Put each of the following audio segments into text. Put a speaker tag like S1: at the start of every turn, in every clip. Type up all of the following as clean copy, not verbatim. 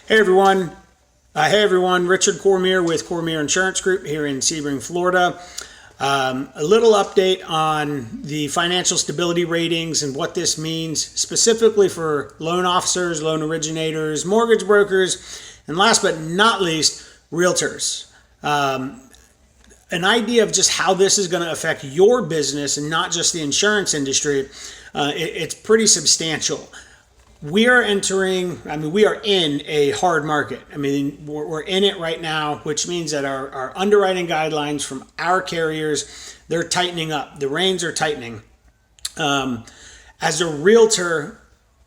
S1: Hey everyone. Richard Cormier with Cormier Insurance Group here in Sebring, Florida. A little update on the financial stability ratings and what this means specifically for loan officers, loan originators, mortgage brokers, and last but not least, realtors. An idea of just how this is going to affect your business and not just the insurance industry. It's pretty substantial. We are in a hard market. We're in it right now, which means that our underwriting guidelines from our carriers, they're tightening up. The reins are tightening. As a realtor,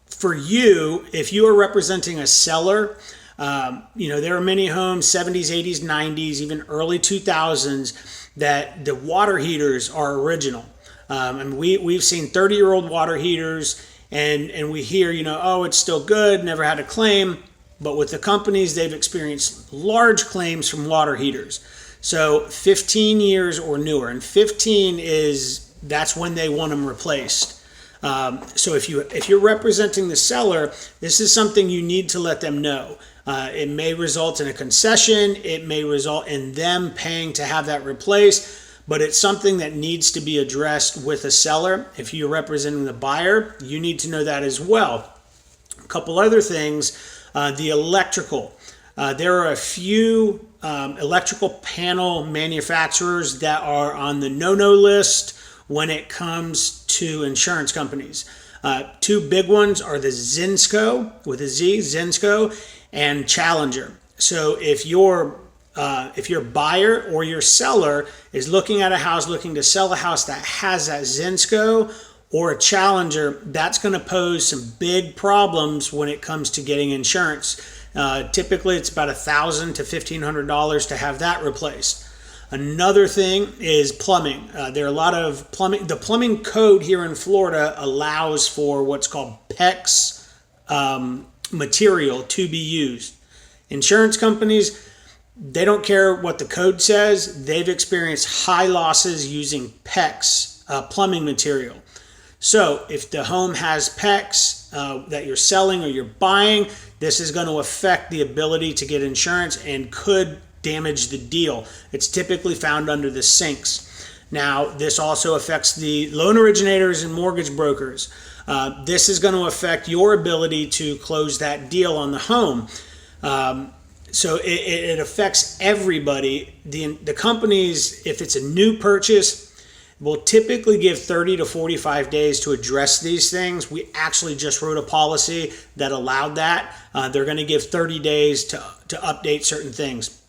S1: for you, if you are representing a seller, there are many homes, 70s, 80s, 90s, even early 2000s, that the water heaters are original. We've seen 30-year-old water heaters. And we hear, oh, it's still good, never had a claim. But with the companies, they've experienced large claims from water heaters. So 15 years or newer. And 15 that's when they want them replaced. So if you're representing the seller, this is something you need to let them know. It may result in a concession. It may result in them paying to have that replaced. But it's something that needs to be addressed with a seller. If you're representing the buyer, you need to know that as well. A couple other things, the electrical. There are a few electrical panel manufacturers that are on the no-no list when it comes to insurance companies. Two big ones are the Zinsco, with a Z, Zinsco, and Challenger. So if your buyer or your seller is looking at a house, looking to sell a house that has that Zinsco or a Challenger, that's going to pose some big problems when it comes to getting insurance. Typically, it's about $1,000 to $1,500 to have that replaced. Another thing is plumbing. There are a lot of plumbing. The plumbing code here in Florida allows for what's called PEX material to be used. Insurance companies, they don't care what the code says. They've experienced high losses using PEX, plumbing material. So if the home has PEX that you're selling or you're buying, this is going to affect the ability to get insurance and could damage the deal. It's typically found under the sinks. Now, this also affects the loan originators and mortgage brokers. This is going to affect your ability to close that deal on the home. So it affects everybody. The companies, if it's a new purchase, will typically give 30 to 45 days to address these things. We actually just wrote a policy that allowed that. They're going to give 30 days to update certain things.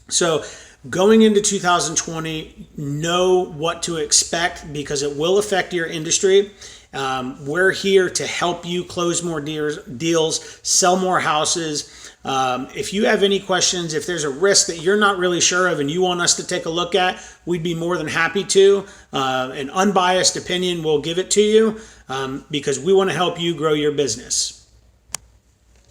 S1: So going into 2020, know what to expect because it will affect your industry. We're here to help you close more deals, sell more houses. If you have any questions, if there's a risk that you're not really sure of and you want us to take a look at, we'd be more than happy to. An unbiased opinion, we'll give it to you because we want to help you grow your business.